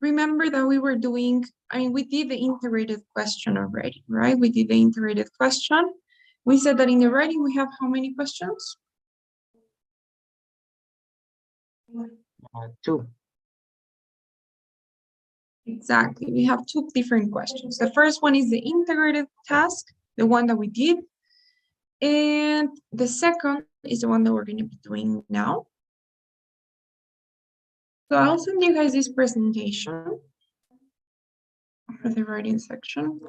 remember that we were doing, we did the integrated question already, right? We did the integrated question. We said that in the writing we have how many questions? 2. Exactly. We have 2 different questions. The first one is the integrated task, the one that we did. And the second is the one that we're going to be doing now. So I'll send you guys this presentation for the writing section.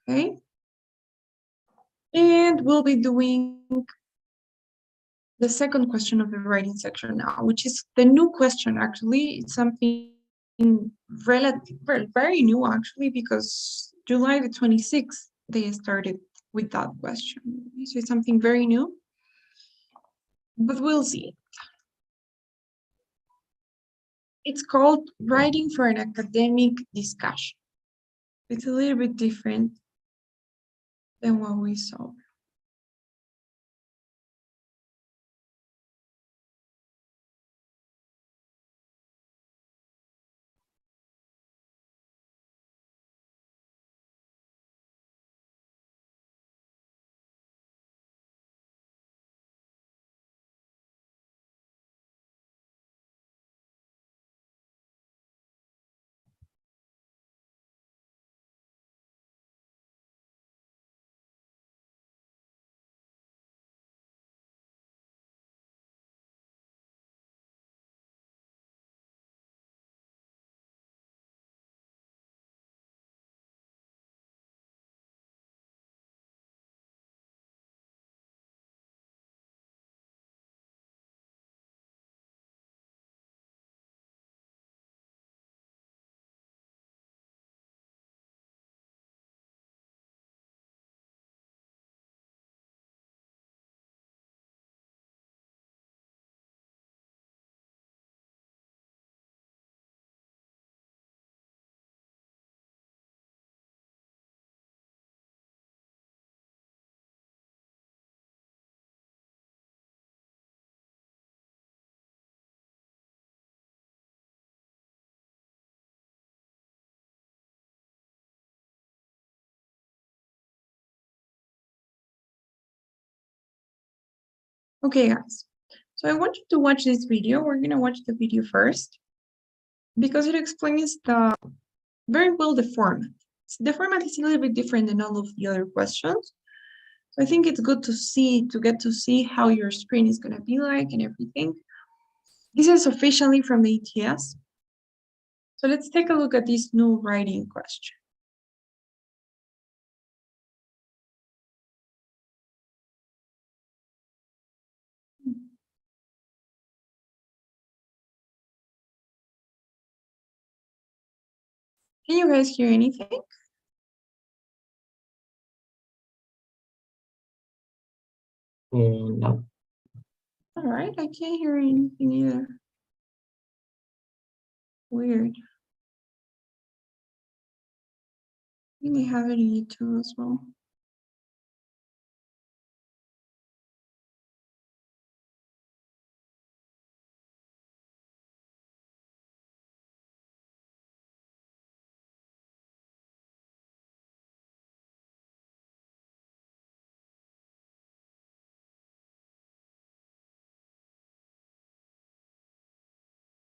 Okay. And we'll be doing the second question of the writing section now, which is the new question. Actually, it's something very new, actually, because July the 26th, they started with that question. So it's something very new, but we'll see. It's called writing for an academic discussion. It's a little bit different than what we saw. Okay, guys. So I want you to watch this video. We're going to watch the video first because it explains very well the format. The format is a little bit different than all of the other questions. So I think it's good to get to see how your screen is going to be like and everything. This is officially from the ETS. So let's take a look at this new writing question. Can you guys hear anything? No. All right, I can't hear anything either. Weird. You may have it in YouTube as well.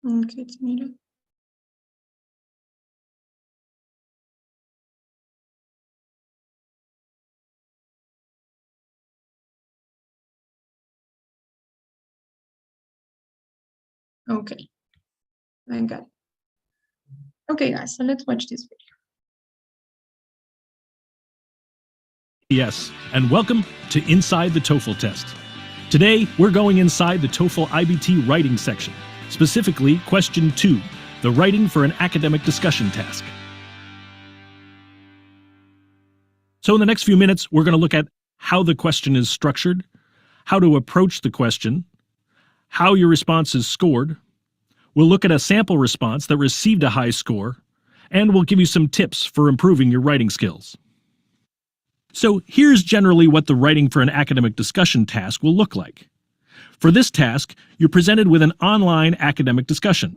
Okay, it's muted. Okay, I got it. Okay, guys, so let's watch this video. Yes, and welcome to Inside the TOEFL Test. Today, we're going inside the TOEFL IBT writing section, specifically question 2, the writing for an academic discussion task. So in the next few minutes, we're going to look at how the question is structured, how to approach the question, how your response is scored. We'll look at a sample response that received a high score, and we'll give you some tips for improving your writing skills. So here's generally what the writing for an academic discussion task will look like. For this task, you're presented with an online academic discussion.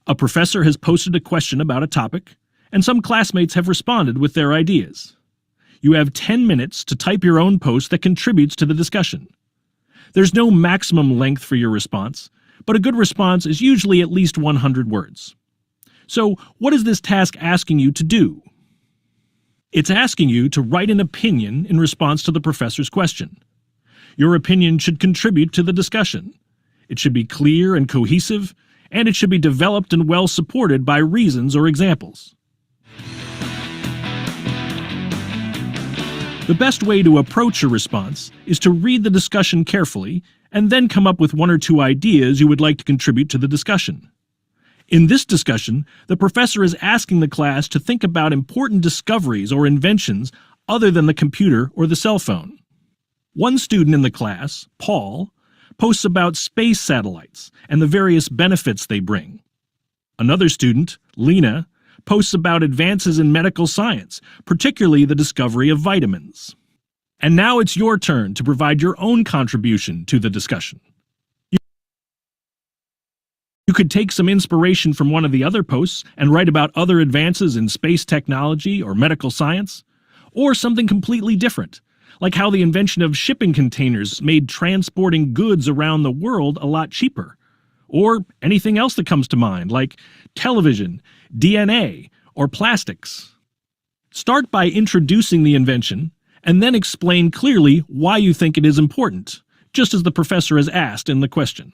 A professor has posted a question about a topic, and some classmates have responded with their ideas. You have 10 minutes to type your own post that contributes to the discussion. There's no maximum length for your response, but a good response is usually at least 100 words. So, what is this task asking you to do? It's asking you to write an opinion in response to the professor's question. Your opinion should contribute to the discussion. It should be clear and cohesive, and it should be developed and well supported by reasons or examples. The best way to approach a response is to read the discussion carefully and then come up with one or two ideas you would like to contribute to the discussion. In this discussion, the professor is asking the class to think about important discoveries or inventions other than the computer or the cell phone. One student in the class, Paul, posts about space satellites and the various benefits they bring. Another student, Lena, posts about advances in medical science, particularly the discovery of vitamins. And now it's your turn to provide your own contribution to the discussion. You could take some inspiration from one of the other posts and write about other advances in space technology or medical science, or something completely different, like how the invention of shipping containers made transporting goods around the world a lot cheaper, or anything else that comes to mind, like television, DNA, or plastics. Start by introducing the invention, and then explain clearly why you think it is important, just as the professor has asked in the question.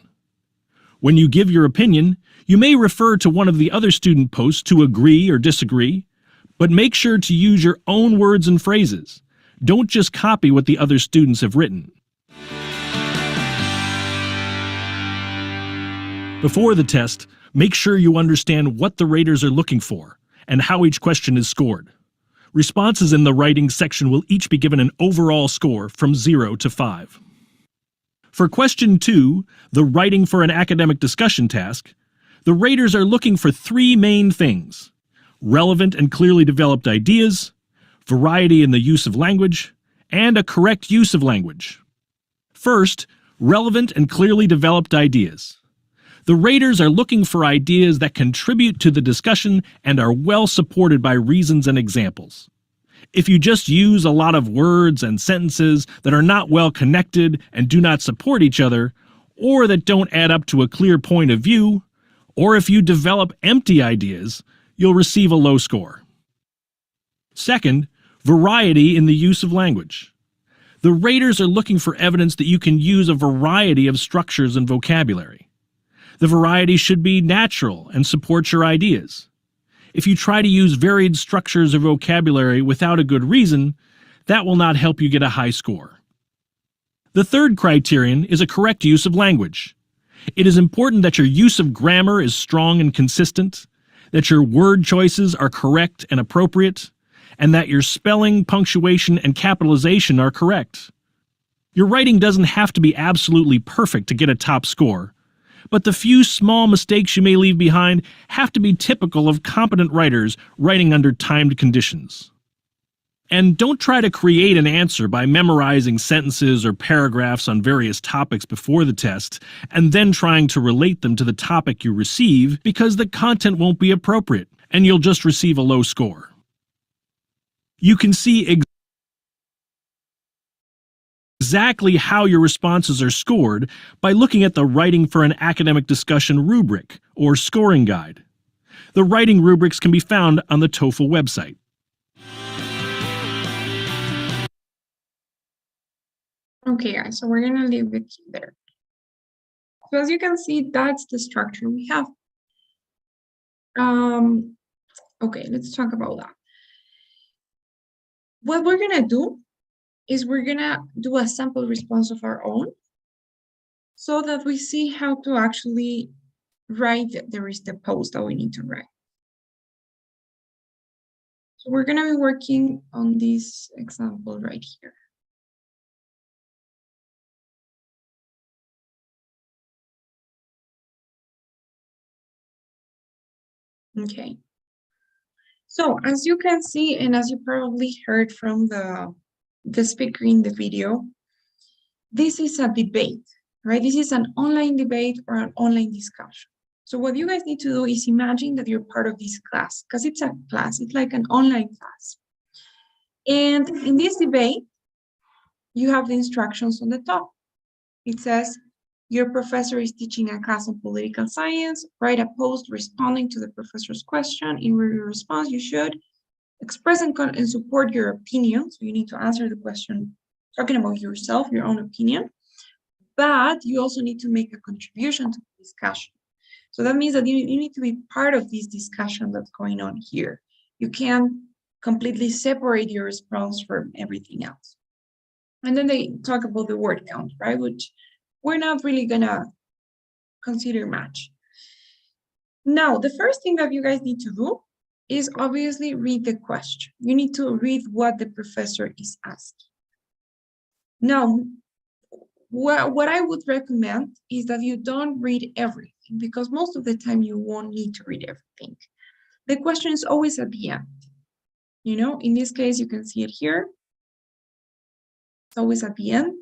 When you give your opinion, you may refer to one of the other student posts to agree or disagree, but make sure to use your own words and phrases. Don't just copy what the other students have written. Before the test, make sure you understand what the raters are looking for and how each question is scored. Responses in the writing section will each be given an overall score from 0 to 5. For question 2, the writing for an academic discussion task, the raters are looking for 3 main things: relevant and clearly developed ideas, variety in the use of language, and a correct use of language. First, relevant and clearly developed ideas. The raters are looking for ideas that contribute to the discussion and are well supported by reasons and examples. If you just use a lot of words and sentences that are not well connected and do not support each other, or that don't add up to a clear point of view, or if you develop empty ideas, you'll receive a low score. Second, variety in the use of language. The raters are looking for evidence that you can use a variety of structures and vocabulary. The variety should be natural and support your ideas. If you try to use varied structures or vocabulary without a good reason, that will not help you get a high score. The third criterion is a correct use of language. It is important that your use of grammar is strong and consistent, that your word choices are correct and appropriate, and that your spelling, punctuation, and capitalization are correct. Your writing doesn't have to be absolutely perfect to get a top score, but the few small mistakes you may leave behind have to be typical of competent writers writing under timed conditions. And don't try to create an answer by memorizing sentences or paragraphs on various topics before the test, and then trying to relate them to the topic you receive, because the content won't be appropriate, and you'll just receive a low score. You can see exactly how your responses are scored by looking at the Writing for an Academic Discussion rubric, or scoring guide. The writing rubrics can be found on the TOEFL website. Okay, guys, so we're going to leave it there. So as you can see, that's the structure we have. Okay, let's talk about that. What we're going to do is we're going to do a sample response of our own so that we see how to actually write the post that we need to write. So we're going to be working on this example right here. Okay. So as you can see, and as you probably heard from the speaker in the video, this is a debate, right? This is an online debate or an online discussion. So what you guys need to do is imagine that you're part of this class, because it's a class, it's like an online class. And in this debate, you have the instructions on the top. It says, your professor is teaching a class on political science. Write a post responding to the professor's question. In your response, you should express and support your opinion. So you need to answer the question talking about yourself, your own opinion. But you also need to make a contribution to the discussion. So that means that you need to be part of this discussion that's going on here. You can't completely separate your response from everything else. And then they talk about the word count, right? Which we're not really gonna consider much. Now, the first thing that you guys need to do is obviously read the question. You need to read what the professor is asking. Now, what I would recommend is that you don't read everything, because most of the time you won't need to read everything. The question is always at the end. You know, in this case, you can see it here. It's always at the end.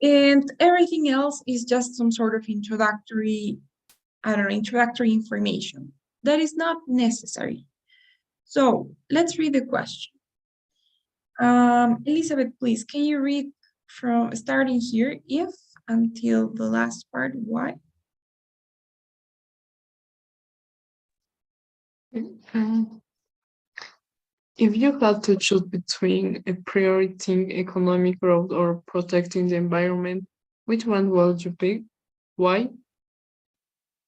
And everything else is just some sort of introductory, I don't know, introductory information that is not necessary. So let's read the question. Elizabeth, please, can you read from starting here, if until the last part, why? If you had to choose between prioritizing economic growth or protecting the environment, which one would you pick? Why?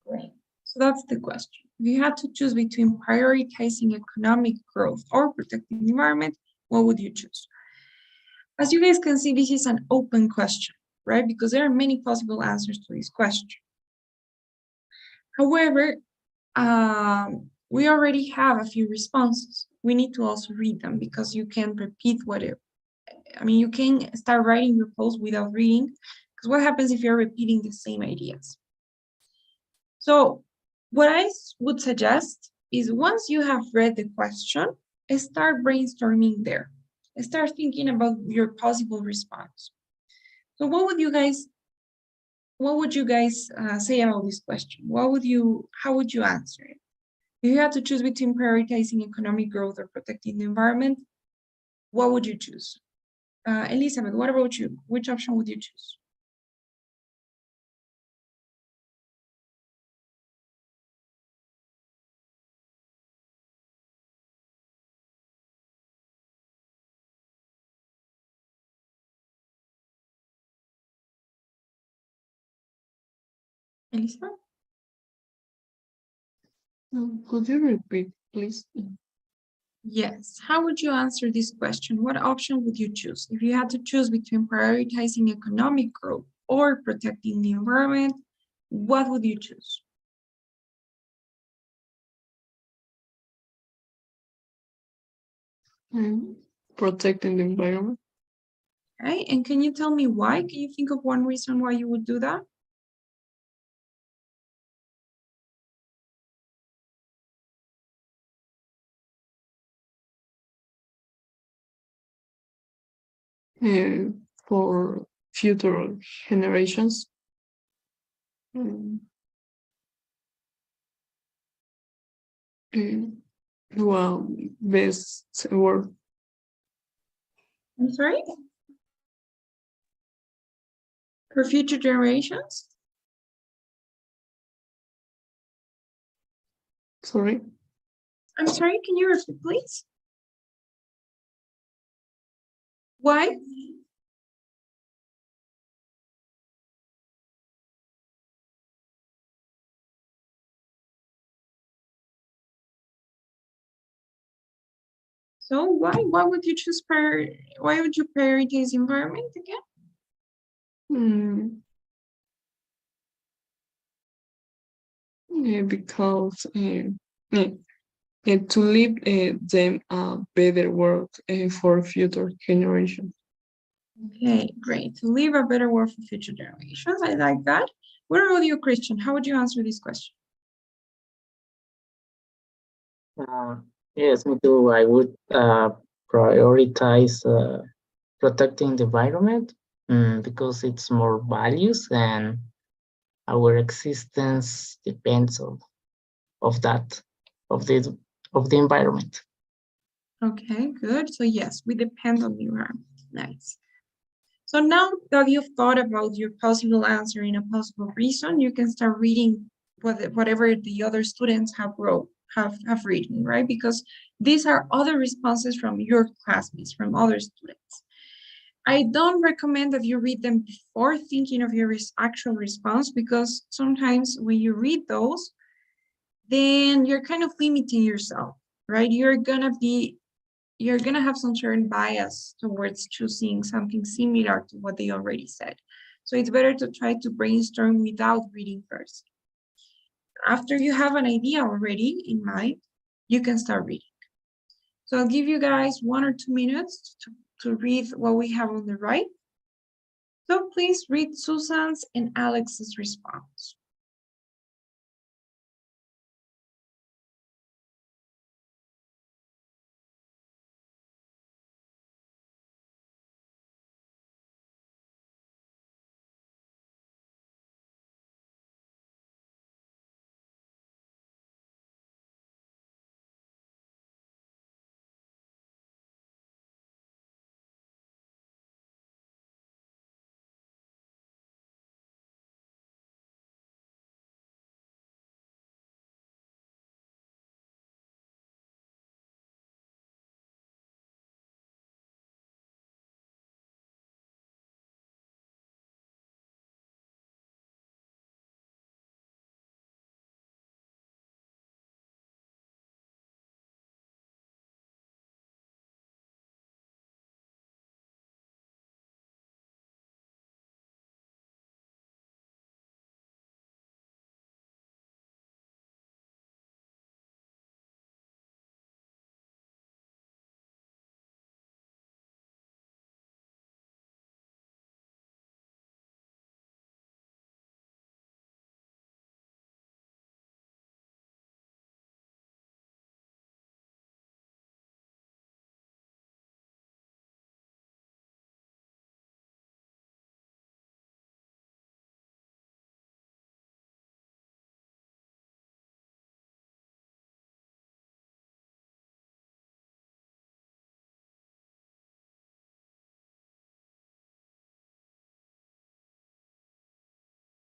Great. So that's the question. If you had to choose between prioritizing economic growth or protecting the environment, what would you choose? As you guys can see, this is an open question, right? Because there are many possible answers to this question. However, we already have a few responses. We need to also read them, because you can repeat you can start writing your post without reading, because what happens if you're repeating the same ideas? So what I would suggest is, once you have read the question, start brainstorming there. Start thinking about your possible response. So what would you guys say about this question? How would you answer it? If you had to choose between prioritizing economic growth or protecting the environment, what would you choose? Elizabeth, what about you? Which option would you choose? Elizabeth? Could you repeat, please? Yes. How would you answer this question? What option would you choose? If you had to choose between prioritizing economic growth or protecting the environment, what would you choose? Protecting the environment. Okay, and can you tell me why? Can you think of one reason why you would do that? For future generations. Well, best word. I'm sorry? For future generations? Sorry. I'm sorry, can you repeat, please? Why? So why would you choose why would you prioritize environment again? Because to leave them a better world for future generations. Okay, great. To leave a better world for future generations. I like that. What about you, Christian? How would you answer this question? Yes, me too. I would prioritize protecting the environment because it's more values and our existence depends of that, of the environment. Okay, good. So yes, we depend on the environment. Nice. So now that you've thought about your possible answer and a possible reason, you can start reading whatever the other students have written, right? Because these are other responses from your classmates, from other students. I don't recommend that you read them before thinking of your actual response, because sometimes when you read those, then you're kind of limiting yourself, right? You're gonna have some certain bias towards choosing something similar to what they already said. So it's better to try to brainstorm without reading first. After you have an idea already in mind, you can start reading. So I'll give you guys 1 or 2 minutes to read what we have on the right. So please read Susan's and Alex's response.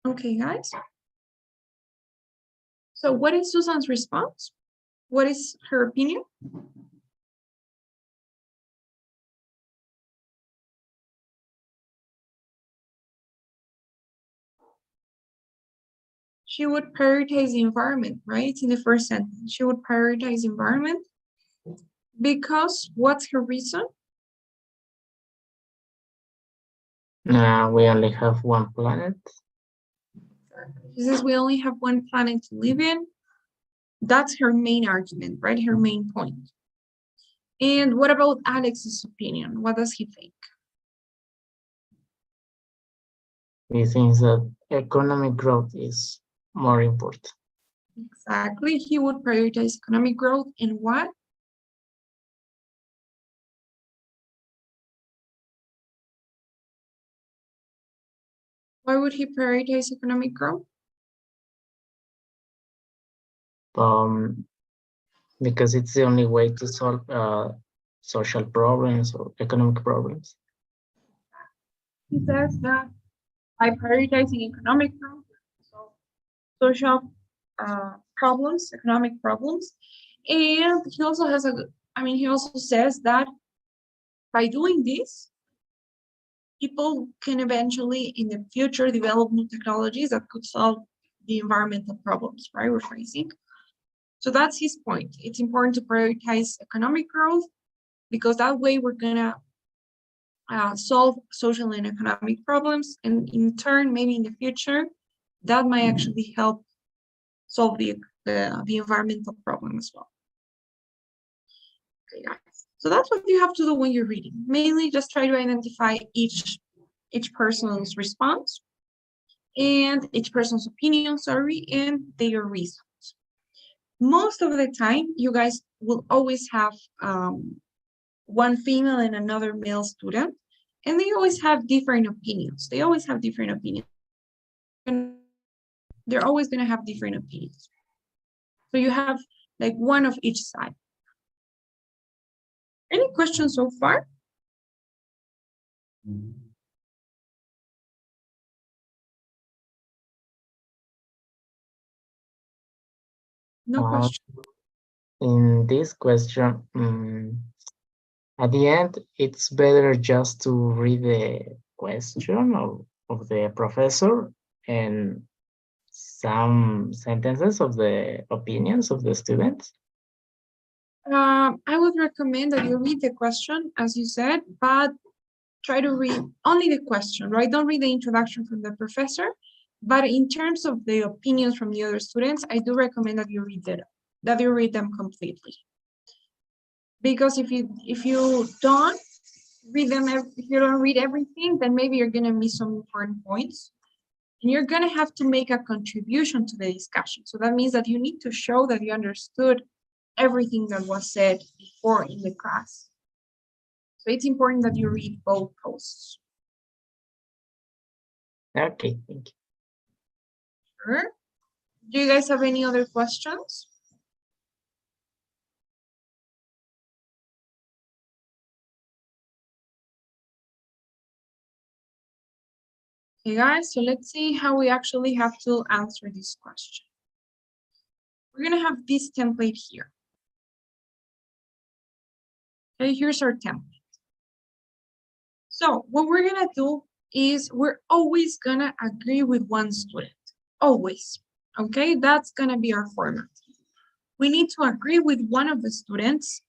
Okay, guys. So what is Susan's response? What is her opinion? She would prioritize the environment, right? It's in the first sentence. She would prioritize environment because what's her reason? We only have one planet. She says we only have one planet to live in. That's her main argument, right? Her main point. And what about Alex's opinion? What does he think? He thinks that economic growth is more important. Exactly. He would prioritize economic growth and what? Why would he prioritize economic growth? Because it's the only way to solve social problems or economic problems. He says that by prioritizing economic growth, so social problems, economic problems, and he also has he also says that by doing this, people can eventually in the future develop new technologies that could solve the environmental problems, right, we're facing. So that's his point. It's important to prioritize economic growth because that way we're gonna solve social and economic problems, and in turn, maybe in the future, that might actually help solve the environmental problem as well. Okay, guys. So that's what you have to do when you're reading. Mainly just try to identify each person's response and each person's opinion, and their reasons. Most of the time, you guys will always have one female and another male student, and they always have different opinions. They're always going to have different opinions. So you have like one of each side. Any questions so far? No question. In this question, at the end, it's better just to read the question of the professor and some sentences of the opinions of the students. I would recommend that you read the question, as you said, but try to read only the question, right? Don't read the introduction from the professor. But in terms of the opinions from the other students, I do recommend that you read them completely. Because if you don't read them, if you don't read everything, then maybe you're gonna miss some important points. And you're gonna have to make a contribution to the discussion. So that means that you need to show that you understood everything that was said before in the class. So it's important that you read both posts. Okay, thank you. Sure. Do you guys have any other questions? Okay, guys, so let's see how we actually have to answer this question. We're gonna have this template here. Okay, here's our template. So what we're gonna do is we're always gonna agree with one student, always, okay? That's gonna be our format. We need to agree with one of the students.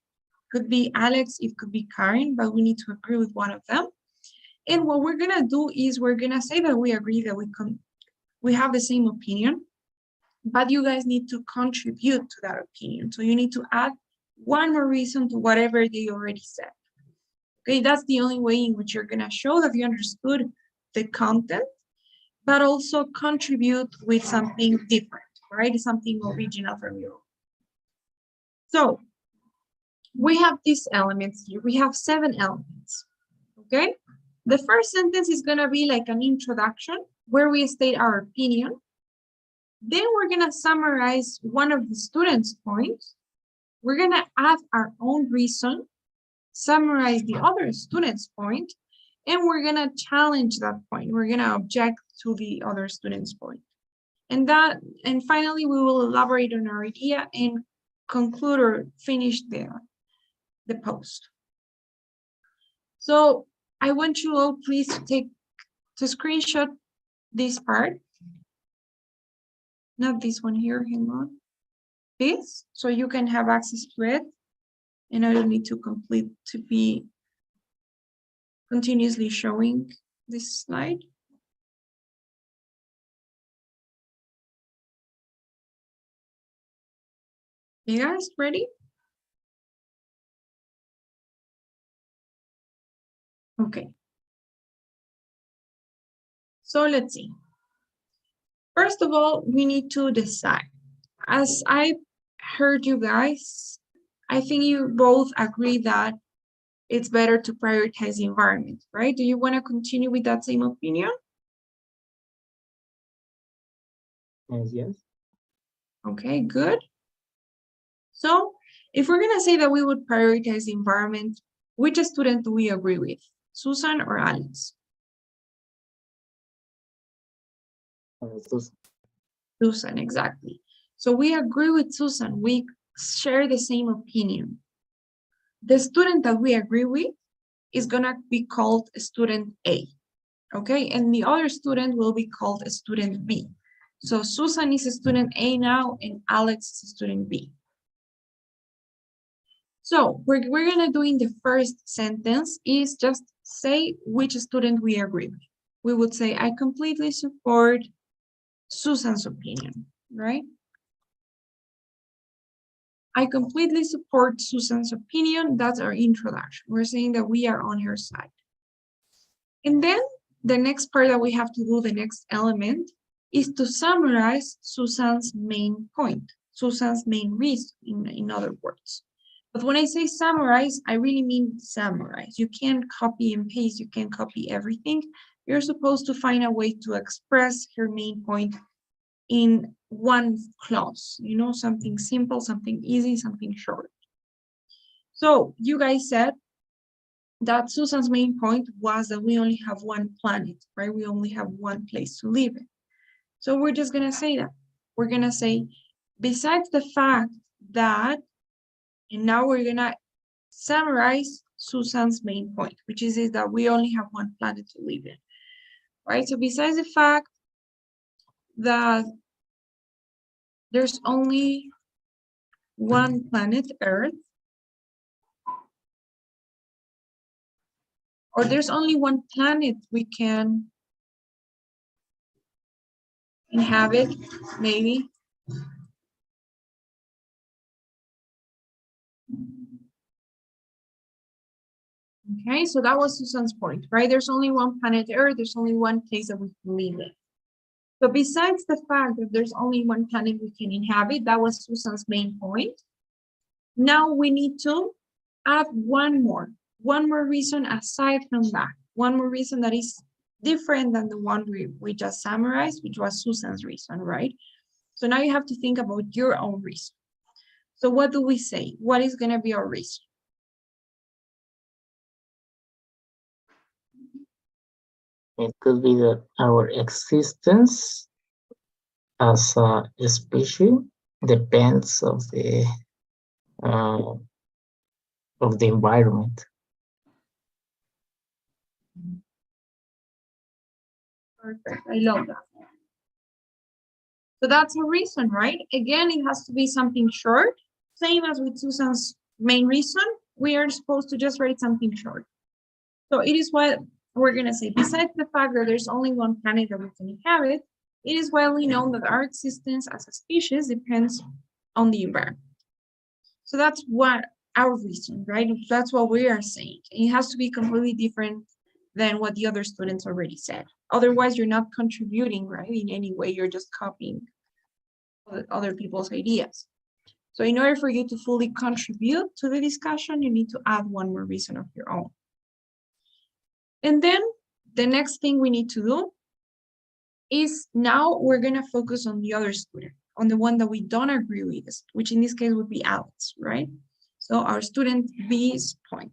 Could be Alex, it could be Karen, but we need to agree with one of them. And what we're gonna do is we're gonna say that we agree that we have the same opinion, but you guys need to contribute to that opinion. So you need to add one more reason to whatever they already said. Okay, that's the only way in which you're gonna show that you understood the content, but also contribute with something different, right? Something original from you. So we have these elements here. We have 7 elements, okay? The first sentence is gonna be like an introduction where we state our opinion. Then we're gonna summarize one of the students' points. We're gonna add our own reason, summarize the other student's point, and we're gonna challenge that point. We're gonna object to the other student's point. And finally, we will elaborate on our idea and conclude or finish the post. So I want you all please to screenshot this part. Not this one here, hang on. This, so you can have access to it. And I don't need to be continuously showing this slide. You guys ready? Okay. So let's see. First of all, we need to decide. As I heard you guys, I think you both agree that it's better to prioritize the environment, right? Do you want to continue with that same opinion? Yes. Okay, good. So if we're going to say that we would prioritize the environment, which student do we agree with? Susan or Alex? Susan, exactly. So we agree with Susan. We share the same opinion. The student that we agree with is going to be called student A, okay? And the other student will be called student B. So Susan is student A now, and Alex is student B. So we're going to do in the first sentence is just say which student we agree with. We would say, I completely support Susan's opinion, right? I completely support Susan's opinion. That's our introduction. We're saying that we are on her side. And then the next part that we have to do, the next element, is to summarize Susan's main point, Susan's main reason, in other words. But when I say summarize, I really mean summarize. You can't copy and paste. You can't copy everything. You're supposed to find a way to express her main point in one clause, you know, something simple, something easy, something short. So you guys said that Susan's main point was that we only have one planet, right? We only have one place to live in. So we're just gonna say that. We're gonna say, besides the fact that, and now we're gonna summarize Susan's main point, which is that we only have one planet to live in, right? So besides the fact that there's only one planet, Earth, or there's only one planet we can inhabit, maybe. Okay, so that was Susan's point, right? There's only one planet Earth, there's only one place that we can live in. So besides the fact that there's only one planet we can inhabit, that was Susan's main point. Now we need to add one more reason aside from that, one more reason that is different than the one we just summarized, which was Susan's reason, right? So now you have to think about your own reason. So what do we say? What is going to be our reason? It could be that our existence as a species depends uh, of the environment. Perfect, I love that. So that's a reason, right? Again, it has to be something short, same as with Susan's main reason. We are supposed to just write something short. So it is what we're gonna say. Besides the fact that there's only one planet that we can inhabit, it is widely known that our existence as a species depends on the environment. So that's what our reason, right? That's what we are saying. It has to be completely different than what the other students already said. Otherwise, you're not contributing, right? In any way, you're just copying other people's ideas. So in order for you to fully contribute to the discussion, you need to add one more reason of your own. And then the next thing we need to do is now we're going to focus on the other student, on the one that we don't agree with, which in this case would be Alex, right? So our student B's point.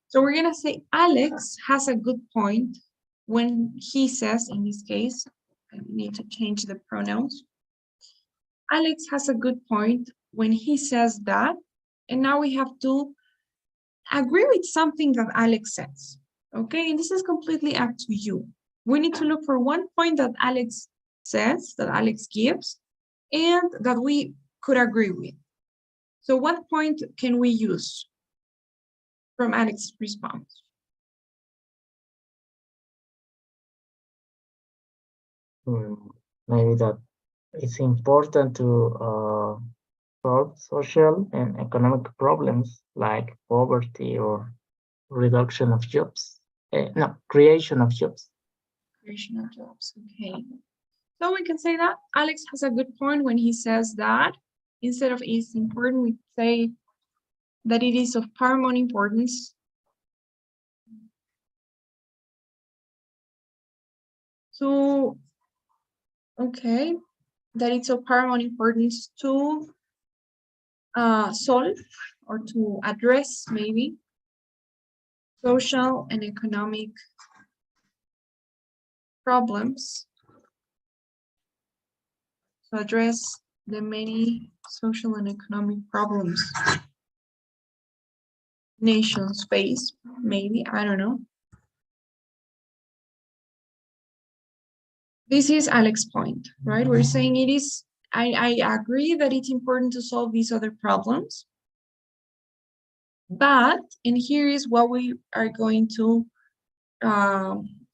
So we're going to say Alex has a good point when he says, in this case, I need to change the pronouns. Alex has a good point when he says that, and now we have to agree with something that Alex says, okay? And this is completely up to you. We need to look for one point that Alex says, that Alex gives, and that we could agree with. So what point can we use from Alex's response? Maybe that it's important to solve social and economic problems like poverty or reduction of jobs. No, creation of jobs. Creation of jobs, okay. So we can say that Alex has a good point when he says that instead of it's important, we say that it is of paramount importance to, okay, that it's of paramount importance to solve or to address maybe social and economic problems, to address the many social and economic problems nations face, maybe, I don't know. This is Alex's point, right? We're saying it is, I agree that it's important to solve these other problems, but, and here is what we are going to,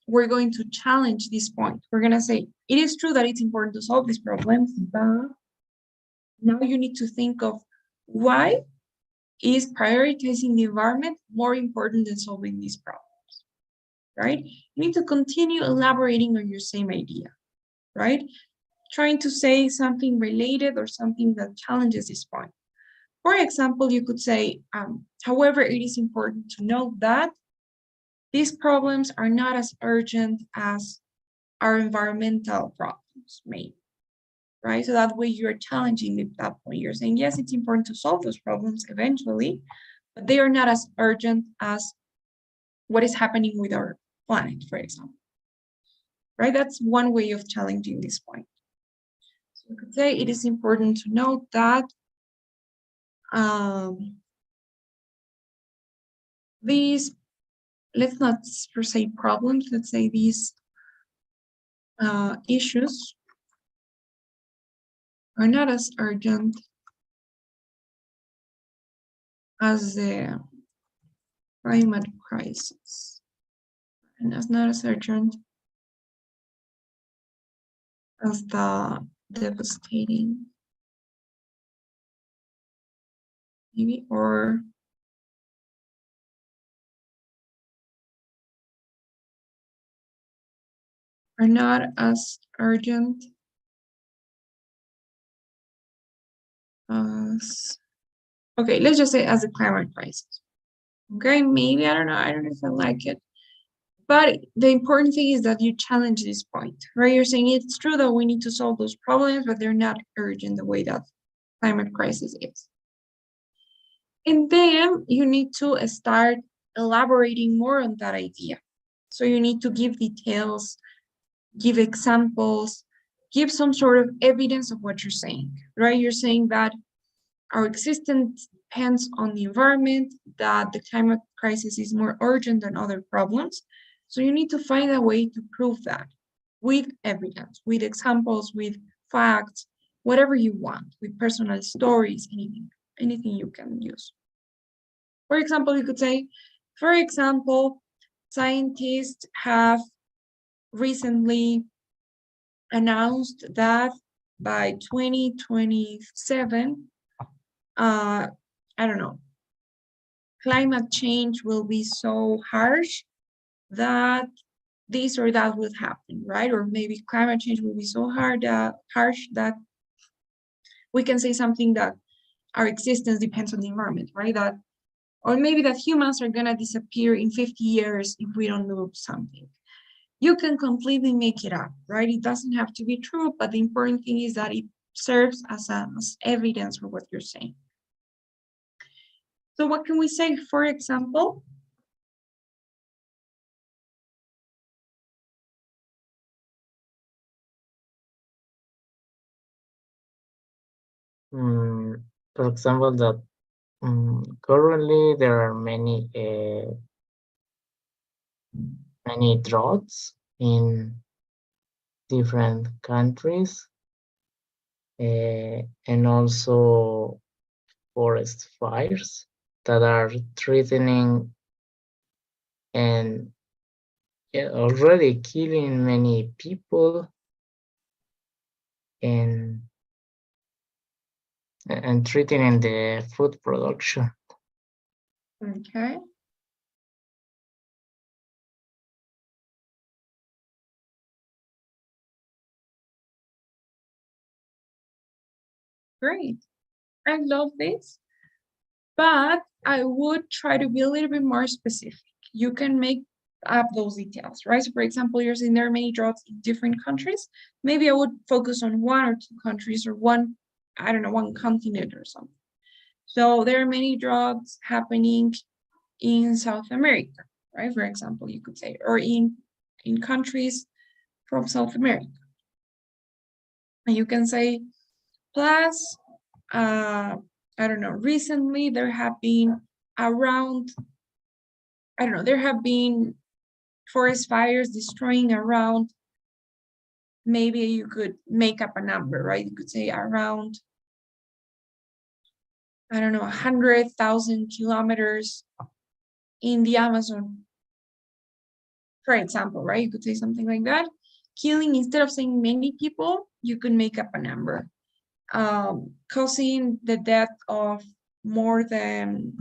we're going to challenge this point. We're gonna say, it is true that it's important to solve these problems, but now you need to think of why is prioritizing the environment more important than solving these problems, right? You need to continue elaborating on your same idea, right? Trying to say something related or something that challenges this point. For example, you could say, however, it is important to note that these problems are not as urgent as our environmental problems, maybe, right? So that way you're challenging at that point. You're saying, yes, it's important to solve those problems eventually, but they are not as urgent as what is happening with our planet, for example, right? That's one way of challenging this point. So we could say it is important to note that these, let's not per se problems, let's say these issues are not as urgent as the climate crisis, and as not as urgent as the devastating, maybe, or are not as urgent as, okay, let's just say as the climate crisis. Okay, maybe, I don't know if I like it. But the important thing is that you challenge this point, right? You're saying it's true that we need to solve those problems, but they're not urgent the way that climate crisis is. And then you need to start elaborating more on that idea. So you need to give details, give examples, give some sort of evidence of what you're saying, right? You're saying that our existence depends on the environment, that the climate crisis is more urgent than other problems. So you need to find a way to prove that with evidence, with examples, with facts, whatever you want, with personal stories, anything you can use. For example, you could say, for example, scientists have recently announced that by 2027, I don't know, climate change will be so harsh that this or that will happen, right? Or maybe climate change will be so harsh that we can say something that our existence depends on the environment, right? That, or maybe that humans are gonna disappear in 50 years if we don't do something. You can completely make it up, right? It doesn't have to be true, but the important thing is that it serves as evidence for what you're saying. So what can we say? For example, For example, that currently there are many droughts in different countries, and also forest fires that are threatening and already killing many people and threatening the food production. okay. Great. I love this, but I would try to be a little bit more specific. You can make up those details, right? So for example, you're saying there are many droughts in different countries. Maybe I would focus on one or two countries or one, I don't know, one continent or something. So there are many droughts happening in South America, right? For example, you could say, or in countries from South America. And you can say, plus, I don't know, recently there have been around, I don't know, there have been forest fires destroying around, maybe you could make up a number, right? You could say around, I don't know, 100,000 kilometers in the Amazon, for example, right? You could say something like that. Killing, instead of saying many people, you could make up a number. Causing the death of more than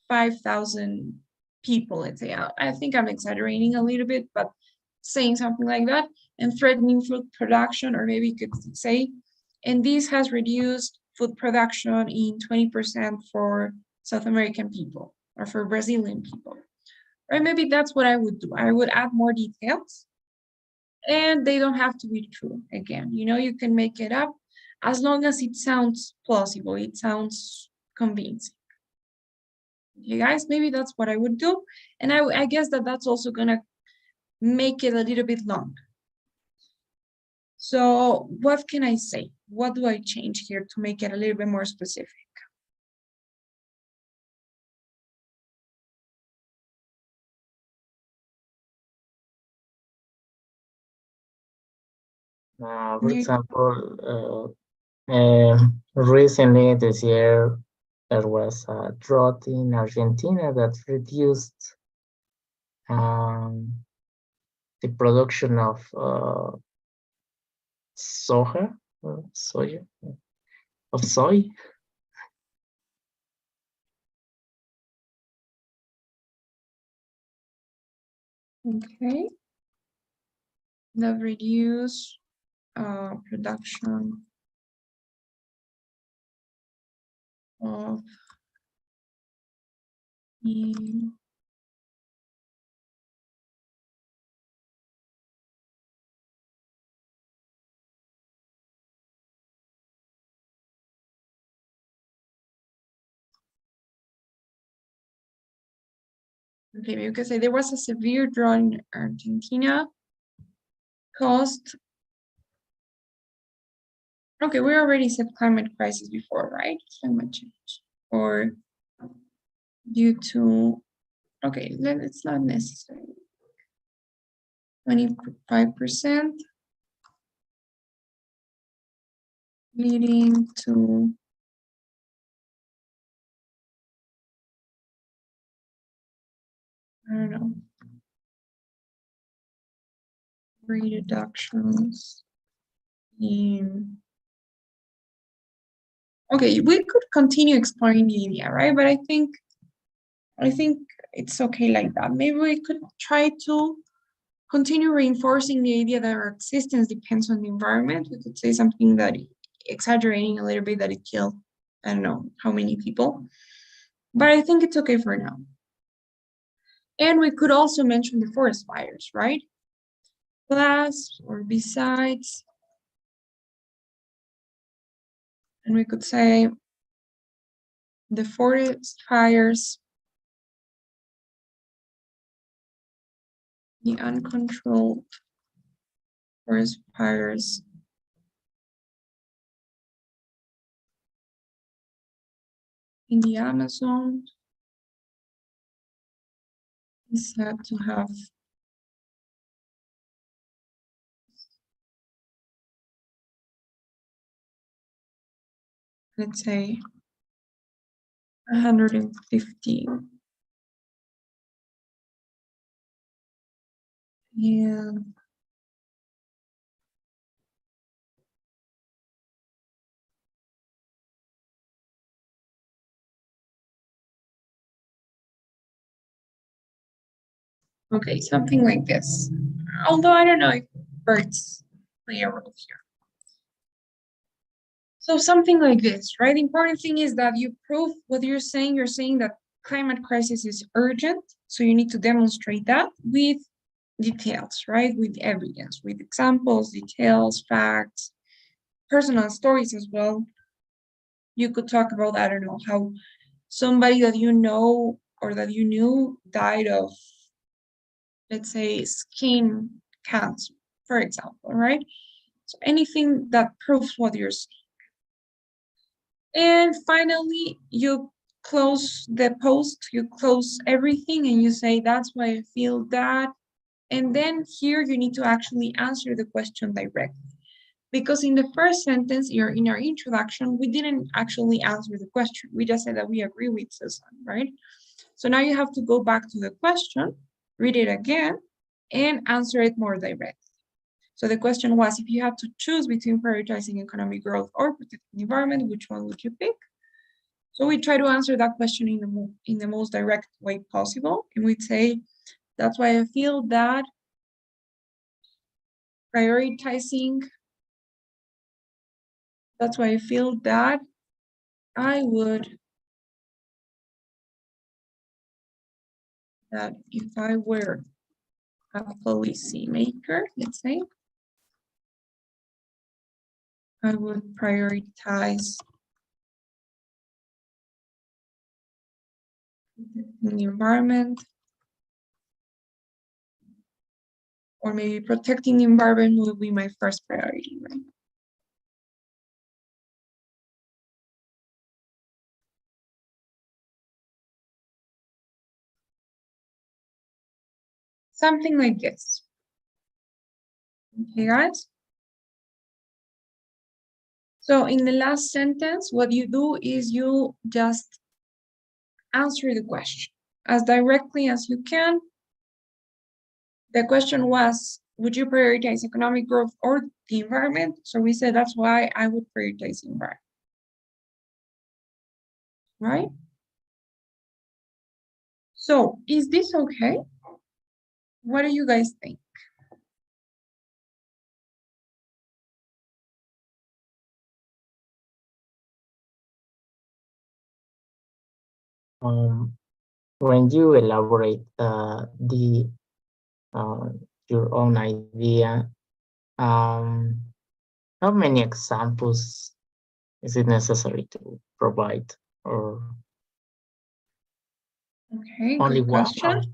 5,000 people, let's say. I think I'm exaggerating a little bit, but saying something like that, and threatening food production, or maybe you could say, and this has reduced food production in 20% for South American people or for Brazilian people. Or maybe that's what I would do. I would add more details, and they don't have to be true. Again, you know, you can make it up, as long as it sounds plausible, it sounds convincing. Okay, guys, maybe that's what I would do. And I guess that that's also gonna make it a little bit long. So what can I say? What do I change here to make it a little bit more specific? For You- example, recently this year, there was a drought in Argentina that reduced um, the production of soja, soya, of soy. Okay. The reduce production of the okay, you can say there was a severe drought in Argentina caused. Okay, we already said climate crisis before, right? Climate change or due to. Okay, it's not necessary. 25% leading to I don't know reductions in. Okay, we could continue exploring the idea, right? But I think it's okay like that. Maybe we could try to continue reinforcing the idea that our existence depends on the environment. We could say something that exaggerating a little bit that it killed, I don't know how many people, but I think it's okay for now. And we could also mention the forest fires, right? Plus or besides, and we could say the forest fires, the uncontrolled forest fires in the Amazon is said to have let's say 150 and okay, something like this. Although I don't know if birds play a role here. So something like this, right? The important thing is that you prove what you're saying. You're saying that climate crisis is urgent. So you need to demonstrate that with details, right? With evidence, with examples, details, facts, personal stories as well. You could talk about, I don't know, how somebody that you know or that you knew died of, let's say, skin cancer, for example, right? So anything that proves what you're saying. And finally, you close the post, you close everything, and you say, that's why I feel that. And then here you need to actually answer the question directly. Because in the first sentence, in our introduction, we didn't actually answer the question. We just said that we agree with Susan, right? So now you have to go back to the question, read it again, and answer it more directly. So the question was, if you had to choose between prioritizing economic growth or protecting the environment, which one would you pick? So we try to answer that question in the most direct way possible. And we'd say, that's why I feel that prioritizing, that's why I feel that I would, that if I were a policy maker, let's say, I would prioritize the environment, or maybe protecting the environment will be my first priority, right? Something like this. Okay, guys? So in the last sentence, what you do is you just answer the question as directly as you can. The question was, would you prioritize economic growth or the environment? So we said that's why I would prioritize the environment. Right? So is this okay? What do you guys think? When you elaborate the your own idea, how many examples is it necessary to provide, or Okay, only good one? question.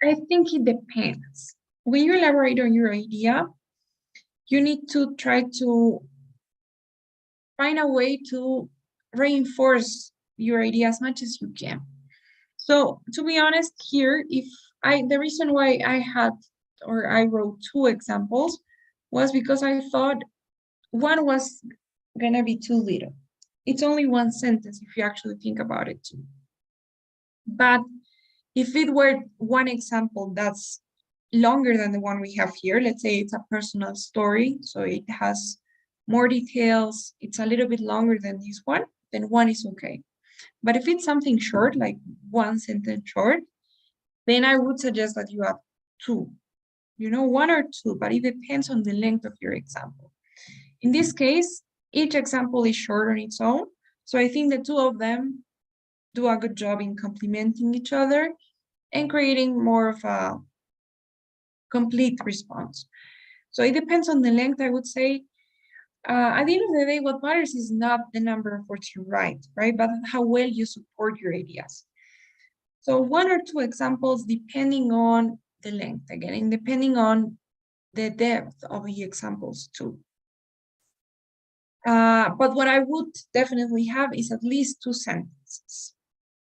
I think it depends. When you elaborate on your idea, you need to try to find a way to reinforce your idea as much as you can. So to be honest here, the reason why I wrote two examples was because I thought one was gonna be too little. It's only one sentence if you actually think about it too. But if it were one example that's longer than the one we have here, let's say it's a personal story, so it has more details, it's a little bit longer than this one, then one is okay. But if it's something short, like one sentence short, then I would suggest that you have two, one or two, but it depends on the length of your example. In this case, each example is short on its own, so I think the two of them do a good job in complementing each other and creating more of a complete response. So it depends on the length, I would say. At the end of the day, what matters is not the number of words you write, right? But how well you support your ideas. So one or two examples depending on the length, again, and depending on the depth of the examples too. But what I would definitely have is at least two sentences.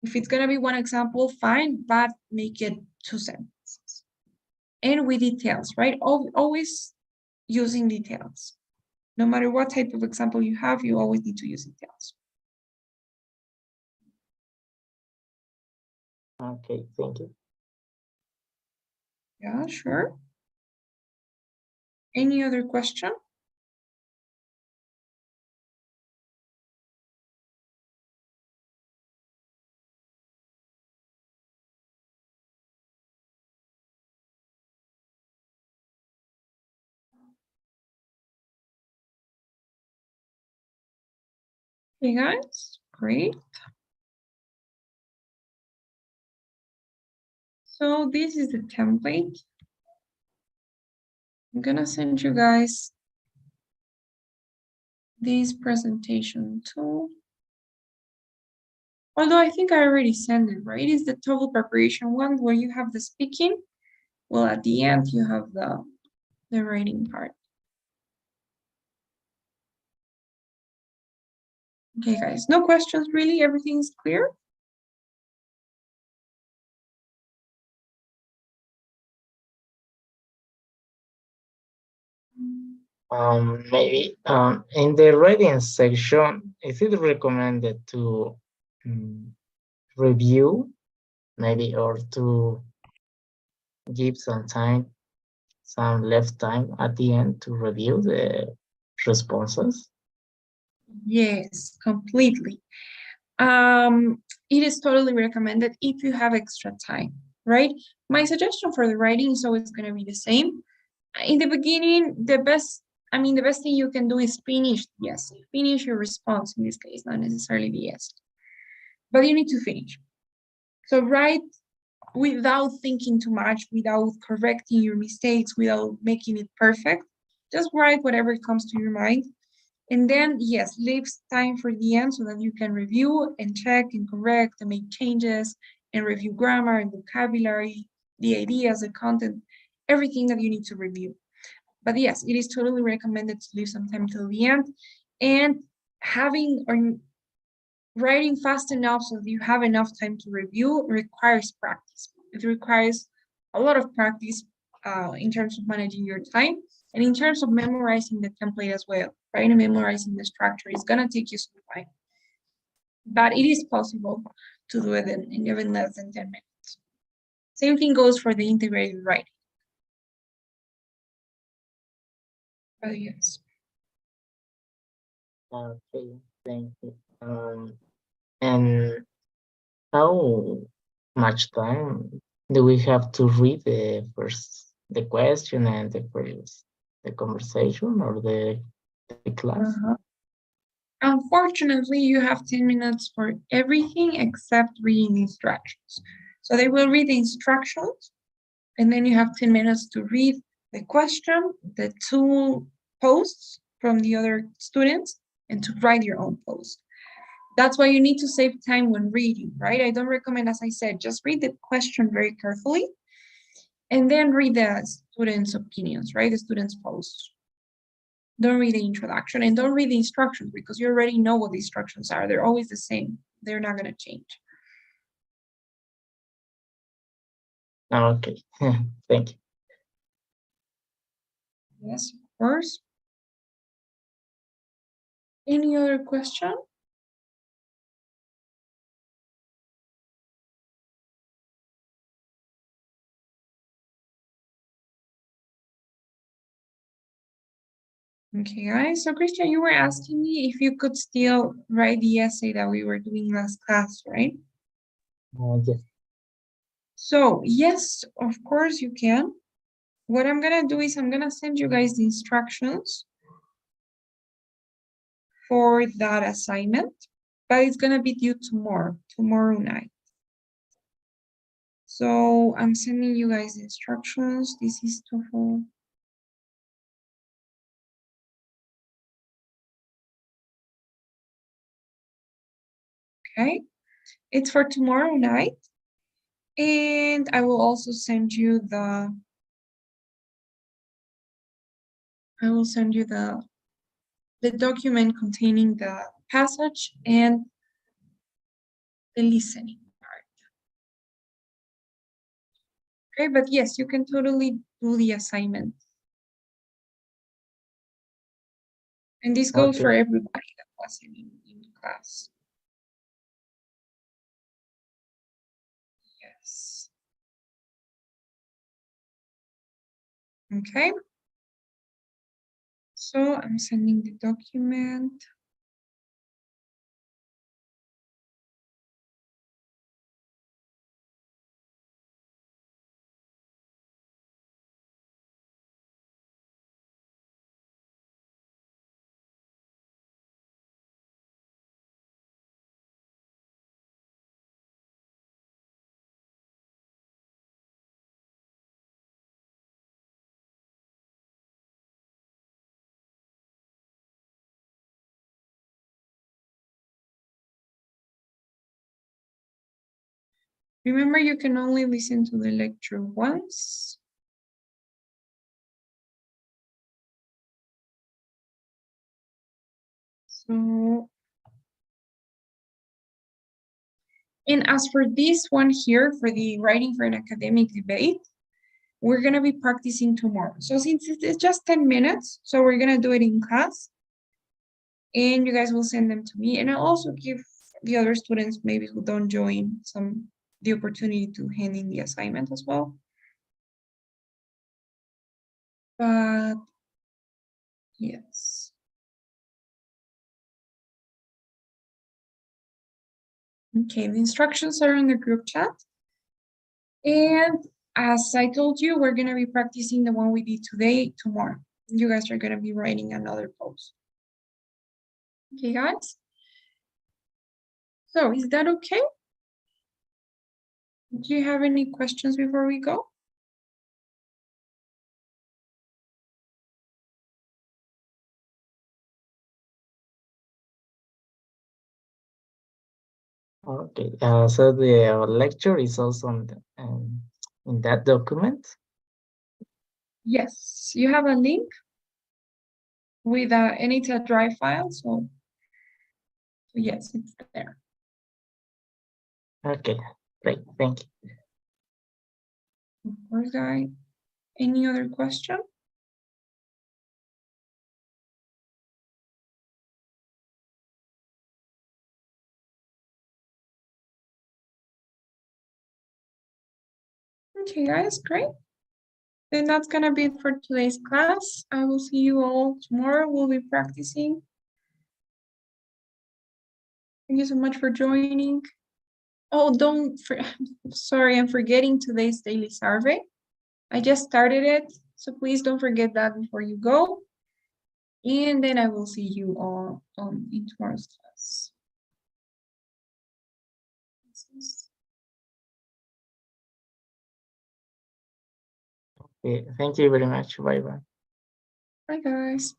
If it's gonna be one example, fine, but make it two sentences. And with details, right? Always using details. No matter what type of example you have, you always need to use details. Okay, thank you. Yeah, sure. Any other question? Hey guys, great. So this is the template. I'm gonna send you guys this presentation too. Although I think I already sent it, right? It's the total preparation one where you have the speaking. Well, at the end, you have the writing part. Okay, guys, no questions really? Everything's clear? Maybe in the writing section, is it recommended to review, maybe, or to give some left time at the end to review the responses? Yes, completely. It is totally recommended if you have extra time, right? My suggestion for the writing is always going to be the same. In the beginning, the best thing you can do is finish the essay, finish your response in this case, not necessarily the essay, but you need to finish. So write without thinking too much, without correcting your mistakes, without making it perfect. Just write whatever comes to your mind. And then, yes, leave time for the end so that you can review and check and correct and make changes and review grammar and vocabulary, the ideas, the content, everything that you need to review. But yes, it is totally recommended to leave some time till the end. And having or writing fast enough so that you have enough time to review requires practice. It requires a lot of practice in terms of managing your time and in terms of memorizing the template as well, right? And memorizing the structure is gonna take you some time. But it is possible to do it in even less than 10 minutes. Same thing goes for the integrated writing. But yes. Okay, thank you. And how much time do we have to read the question and the conversation or the class? Unfortunately, you have 10 minutes for everything except reading instructions. So they will read the instructions, and then you have 10 minutes to read the question, the two posts from the other students, and to write your own post. That's why you need to save time when reading, right? I don't recommend, as I said, just read the question very carefully, and then read the students' opinions, right? The students' posts. Don't read the introduction and don't read the instructions because you already know what the instructions are. They're always the same. They're not going to change. Okay, thank you. Yes, of course. Any other question? Okay, guys. So, Christian, you were asking me if you could still write the essay that we were doing last class, right? Yes. So, yes, of course you can. What I'm going to do is I'm going to send you guys the instructions for that assignment, but it's going to be due tomorrow night. So I'm sending you guys the instructions. This is TOEFL. Okay, it's for tomorrow night. And I will also send you the document containing the passage and the listening part. Okay, but yes, you can totally do the assignment. And this goes for everybody that was in class. Yes. Okay. So I'm sending the document. Remember, you can only listen to the lecture once. So, and as for this one here, for the writing for an academic debate, we're going to be practicing tomorrow. So since it's just 10 minutes, so we're going to do it in class. And you guys will send them to me. And I'll also give the other students maybe who don't join the opportunity to hand in the assignment as well. But yes. Okay, the instructions are in the group chat. And as I told you, we're going to be practicing the one we did today, tomorrow. You guys are going to be writing another post. Okay, guys? So is that okay? Do you have any questions before we go? Okay. So the lecture is also in that document. Yes, you have a link with and it's a drive file, so yes, it's there. Okay. Great. Thank you. Of course, guy. Any other question? Okay, guys, great. Then that's gonna be it for today's class. I will see you all tomorrow. We'll be practicing. Thank you so much for joining. Oh, sorry, I'm forgetting today's daily survey. I just started it, so please don't forget that before you go. And then I will see you all in tomorrow's class. Okay, thank you very much. Bye bye. Bye, guys.